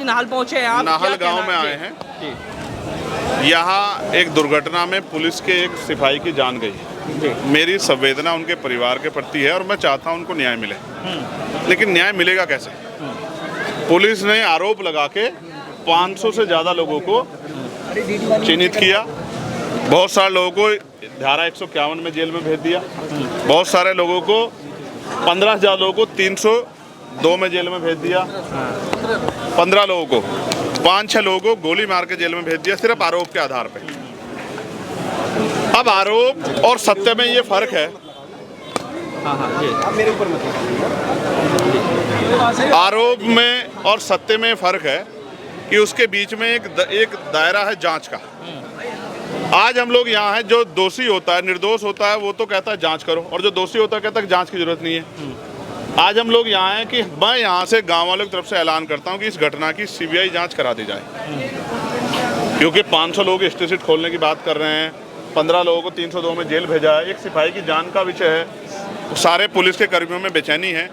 Nahal पहुंचे हैं आप, नाहल गांव में आए हैं। यहाँ एक दुर्घटना में पुलिस के एक सिपाही की जान गई। मेरी संवेदना उनके परिवार के प्रति है और मैं चाहता हूँ उनको न्याय मिले, लेकिन न्याय मिलेगा कैसे? पुलिस ने आरोप लगा के 500 से ज़्यादा लोगों को चिन्हित किया, बहुत सारे लोगों को धारा 151 में जेल में भेज दिया, बहुत सारे लोगों को 15,000 लोगों को 302 में जेल में भेज दिया, 15 लोगों को 5-6 लोगों को गोली मार के जेल में भेज दिया, सिर्फ आरोप के आधार पे। अब आरोप और सत्य में ये फर्क है। आरोप में और सत्य में फर्क है कि उसके बीच में एक दायरा है जांच का। आज हम लोग यहाँ हैं, जो दोषी होता है, निर्दोष होता है, वो तो कहता है जांच करो, और जो दोषी होता है कहता है जांच की जरूरत नहीं है। आज हम लोग यहाँ हैं कि मैं यहाँ से गांव वालों की तरफ से ऐलान करता हूँ कि इस घटना की सीबीआई जांच करा दी जाए, क्योंकि 500 लोग स्टेट खोलने की बात कर रहे हैं, 15 लोगों को 302 में जेल भेजा है, एक सिपाही की जान का विषय है, सारे पुलिस के कर्मियों में बेचैनी है।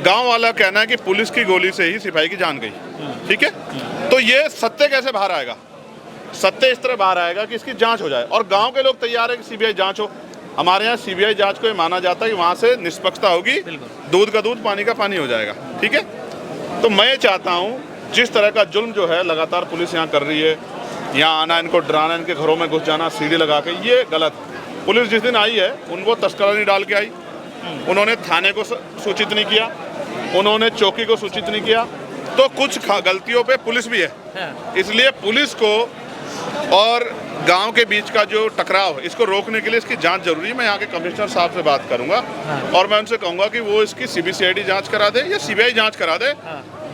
गांव वाला कहना है कि पुलिस की गोली से ही सिपाही की जान गई, ठीक है? तो ये सत्य कैसे बाहर आएगा? सत्य इस तरह बाहर आएगा कि इसकी जांच हो जाए, और गांव के लोग तैयार है कि सीबीआई जांच हो। हमारे यहाँ सीबीआई जांच को माना जाता है कि वहाँ से निष्पक्षता होगी, दूध का दूध पानी का पानी हो जाएगा, ठीक है? तो मैं चाहता हूँ जिस तरह का जुल्म जो है लगातार पुलिस यहाँ कर रही है, यहाँ आना, इनको डराना, इनके घरों में घुस जाना, सीढ़ी लगा के, ये गलत। पुलिस जिस दिन आई है उनको तस्करा नहीं डाल के आई, उन्होंने थाने को सूचित नहीं किया, उन्होंने चौकी को सूचित नहीं किया, तो कुछ गलतियों पे पुलिस भी है। इसलिए पुलिस को और गांव के बीच का जो टकराव है, इसको रोकने के लिए इसकी जांच जरूरी है। मैं यहाँ के कमिश्नर साहब से बात करूंगा और मैं उनसे कहूंगा कि वो इसकी सीबीसीआईडी जांच करा दे या सीबीआई जांच करा दे।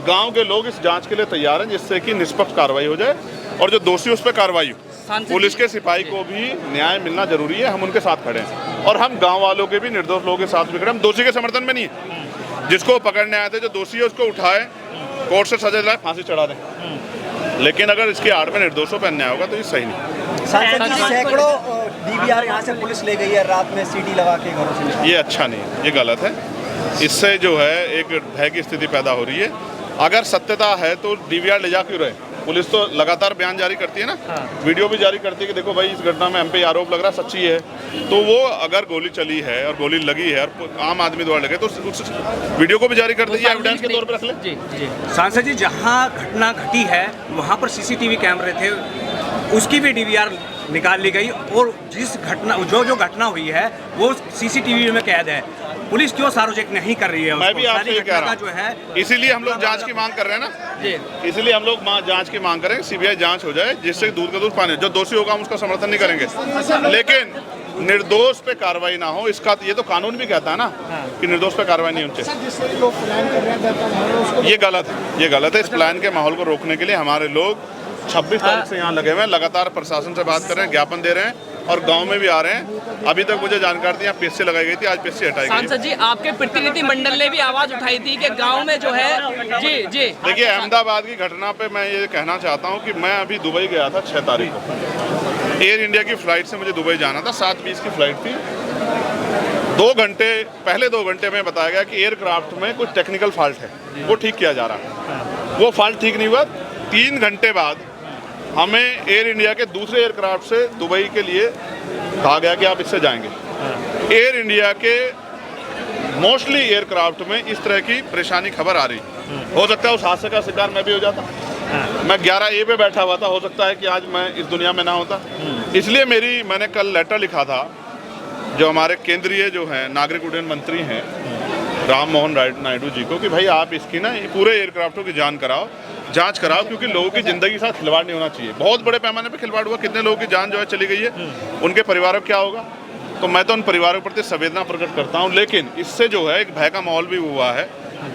गांव के लोग इस जांच के लिए तैयार हैं, जिससे कि निष्पक्ष कार्रवाई हो जाए और जो दोषी उस पर कार्रवाई हो। पुलिस के सिपाही को भी न्याय मिलना जरूरी है, हम उनके साथ खड़े हैं, और हम गाँव वालों के भी, निर्दोष लोगों के साथ भी खड़े। हम दोषी के समर्थन में नहीं है, जिसको पकड़ने आए थे, जो दोषी है उसको उठाए, कोर्ट से सजा दिलाए, फांसी चढ़ा दें, लेकिन अगर इसके आड़ में निर्दोषों पर अन्याय होगा तो ये सही नहीं। सैकड़ों डीवीआर यहाँ से पुलिस ले गई है रात में सीडी लगा के घरों से। ये अच्छा नहीं, ये गलत है। इससे जो है एक भय की स्थिति पैदा हो रही है। अगर सत्यता है तो डीवीआर ले जा क्यों रहे? पुलिस तो लगातार बयान जारी करती है ना, वीडियो भी जारी करती है कि देखो भाई इस घटना में हम पे आरोप लग रहा है, सच्ची है। तो वो अगर गोली चली है और गोली लगी है और आम आदमी द्वारा लगे तो उस वीडियो को भी जारी कर दीजिए, एविडेंस के तौर पर रख ले। जी जी सांसद जी, जहाँ घटना घटी है वहाँ पर सीसीटीवी कैमरे थे, उसकी भी डीवीआर निकाल ली गई, और जिस घटना जो घटना हुई है वो सीसीटीवी में कैद है। पुलिस क्यों सार्वजनिक नहीं कर रही है? मैं भी आपसे ये कह रहा जो है, इसीलिए हम लोग जांच की मांग कर रहे हैं ना जी, इसीलिए हम लोग जांच की मांग करें, सीबीआई जांच हो जाए, जिससे दूध का दूध पानी। जो दोषी होगा हम उसका समर्थन नहीं करेंगे, लेकिन निर्दोष पे कार्रवाई ना हो, इसका ये तो कानून भी कहता है ना कि निर्दोष पे कार्रवाई नहीं होनी चाहिए। ये गलत है, ये गलत है। इस प्लान के माहौल को रोकने के लिए हमारे लोग 26 तारीख से यहाँ लगे हुए हैं, लगातार प्रशासन से बात कर रहे हैं, ज्ञापन दे रहे हैं, और गांव में भी आ रहे हैं। अभी तक मुझे जानकारी थी यहाँ पीएससी लगाई गई थी, आज पीएससी हटाई गई। सांसद जी, आपके प्रतिनिधि मंडल ने भी आवाज उठाई थी कि गांव में जो है जी जी देखिए, अहमदाबाद की घटना पे मैं ये कहना चाहता हूँ कि मैं अभी दुबई गया था 6 तारीख को। एयर इंडिया की फ्लाइट से मुझे दुबई जाना था, 7:20 की फ्लाइट थी। 2 घंटे पहले 2 घंटे में बताया गया कि एयरक्राफ्ट में कुछ टेक्निकल फॉल्ट है, वो ठीक किया जा रहा है। वो फॉल्ट ठीक नहीं हुआ। 3 घंटे बाद हमें एयर इंडिया के दूसरे एयरक्राफ्ट से दुबई के लिए कहा गया कि आप इससे जाएंगे। एयर इंडिया के मोस्टली एयरक्राफ्ट में इस तरह की परेशानी खबर आ रही। हो सकता है उस हादसे का शिकार मैं भी हो जाता, मैं 11A पे बैठा हुआ था, हो सकता है कि आज मैं इस दुनिया में ना होता। इसलिए मैंने कल लेटर लिखा था जो हमारे केंद्रीय जो हैं नागरिक उड्डयन मंत्री हैं राम मोहन नायडू जी को, कि भाई आप इसकी ना पूरे एयरक्राफ्टों की जांच कराओ, क्योंकि लोगों की ज़िंदगी के साथ खिलवाड़ नहीं होना चाहिए। बहुत बड़े पैमाने पे खिलवाड़ हुआ, कितने लोगों की जान जो है चली गई है, उनके परिवारों को क्या होगा? तो मैं तो उन परिवारों के प्रति संवेदना प्रकट करता हूं, लेकिन इससे जो है एक भय का माहौल भी हुआ है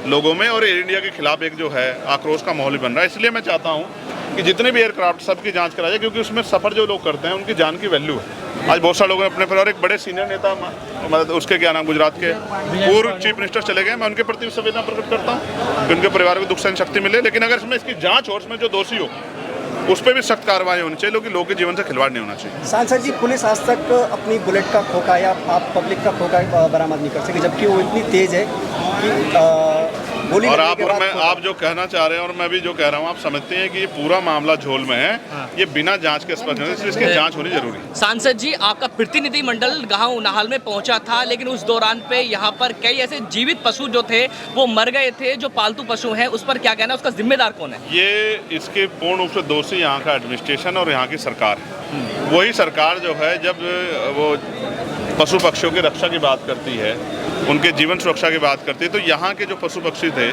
लोगों में, और एयर इंडिया के खिलाफ एक जो है आक्रोश का माहौल भी बन रहा है। इसलिए मैं चाहता हूँ कि जितने भी एयरक्राफ्ट सबकी जाँच कराई जाए, क्योंकि उसमें सफ़र जो लोग करते हैं उनकी जान की वैल्यू है। आज बहुत सारे लोगों ने अपने परिवार, एक बड़े सीनियर नेता, मतलब उसके क्या नाम, गुजरात के पूर्व चीफ मिनिस्टर चले गए, मैं उनके प्रति संवेदना प्रकट करता हूँ कि उनके परिवार को दुख सहन शक्ति मिले। लेकिन अगर इसमें इसकी जांच हो, उसमें जो दोषी हो उस पर भी सख्त कार्रवाई होनी चाहिए, क्योंकि लोगों के जीवन से खिलवाड़ नहीं होना चाहिए। सांसद जी, पुलिस आज तक अपनी बुलेट का खोखा या आप पब्लिक का खोखा बरामद नहीं कर सके, जबकि वो इतनी तेज़ है कि गोली और लगने के बाद आप जो कहना चाह रहे हैं और मैं भी जो कह रहा हूँ, आप समझते हैं कि ये पूरा मामला झोल में है, ये बिना जांच के स्पष्ट है, इसलिए इसकी जांच होनी जरूरी है। सांसद जी, आपका प्रतिनिधि मंडल गांव नाहल में पहुंचा था, लेकिन उस दौरान पे यहाँ पर कई ऐसे जीवित पशु जो थे वो मर गए थे, जो पालतू पशु हैं, उस पर क्या कहना है, उसका जिम्मेदार कौन है? ये इसके पूर्ण रूप से दोषी यहाँ का एडमिनिस्ट्रेशन और यहाँ की सरकार है। वही सरकार जो है जब वो पशु पक्षियों की रक्षा की बात करती है, उनके जीवन सुरक्षा की बात करती है, तो यहाँ के जो पशु पक्षी थे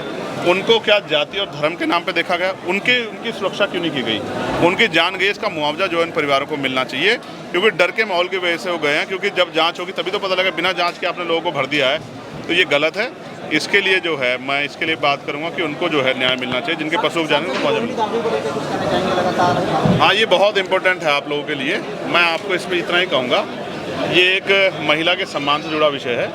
उनको क्या जाति और धर्म के नाम पे देखा गया? उनकी सुरक्षा क्यों नहीं की गई? उनकी जान गई, इसका मुआवजा जो है इन परिवारों को मिलना चाहिए, क्योंकि डर के माहौल की वजह से वो गए हैं। क्योंकि जब जांच होगी तभी तो पता लगा, बिना जांच के आपने लोगों को भर दिया है, तो ये गलत है। इसके लिए जो है मैं इसके लिए बात करूंगा कि उनको जो है न्याय मिलना चाहिए, जिनके पशु जाने को मुआवजा मिलना। हाँ, ये बहुत इंपॉर्टेंट है आप लोगों के लिए। मैं आपको इसमें इतना ही कहूँगा, ये एक महिला के सम्मान से जुड़ा विषय है,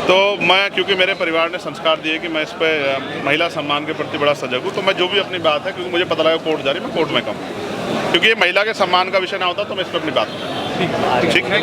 तो मैं, क्योंकि मेरे परिवार ने संस्कार दिए कि मैं इस पर महिला सम्मान के प्रति बड़ा सजग हूँ, तो मैं जो भी अपनी बात है, क्योंकि मुझे पता लगा कोर्ट जारी, मैं कोर्ट में कहूँ, क्योंकि ये महिला के सम्मान का विषय ना होता तो मैं इस पर अपनी बात ठीक है।